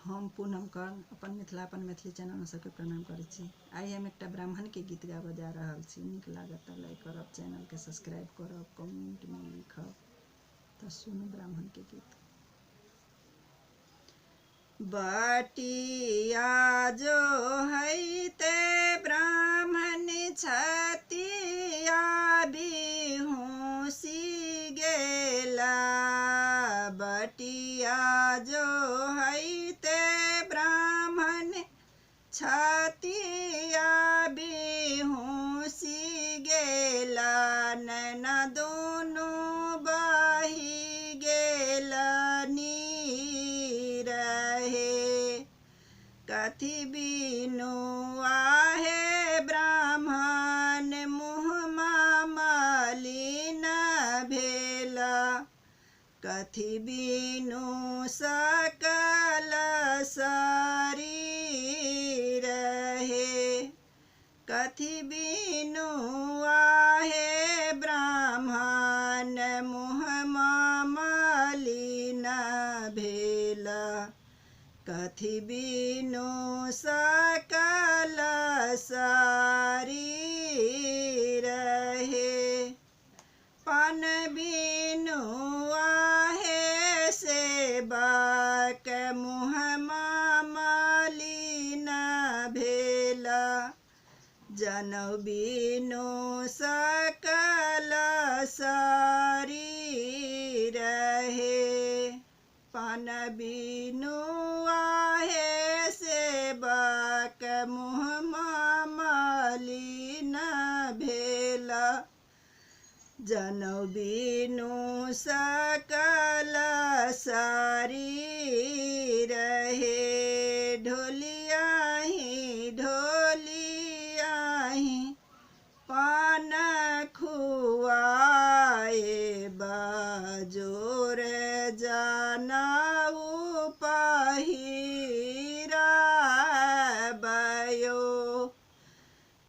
हम पूनम कर्ण अपन मिथिला अपन मैथिली चैनल में सबके प्रणाम करै छी। आइ हम एकटा ब्राह्मण के गीत गाबऽ जा रहल छी। नीक लागत तऽ लाइक करब, चैनल के सब्सक्राइब करब, कमेंट में लिखब। तो सुनू ब्राह्मण के गीत। बटिया जो हैते ब्राह्मण छतिया बिहुसी गेला। बटिया जो हैते ब्राह्मण छतिया बिहुसी गेला। नैना दोनों बही गेला नीर हे। कथी बिनु आहे ब्राह्मण मुँहमा मलिन भेला। कथी बिनु सकल शरीर हे। कथी बिनु आहे ब्राह्मण मुँहमा मलिन भेला। कथी बिनु सकल शरीर हे। पान बिनु आहे सेवक मुँहमा मलिन भेला। जनौ बिनु सकल शरीर हे। पान बिनु आहे सेवक मुँहमा मलिन भेला। जनौ बिनु सकल शरीर हे। ढोलियाही ढोलियाही पान खुआए बाजोर जानऊ पहिराबयो।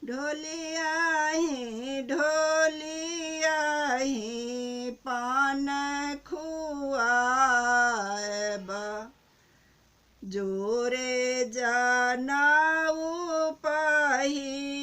ढोलियाही ढोलियाही पान खुआबा। जोरे जानऊ पहिराबयो।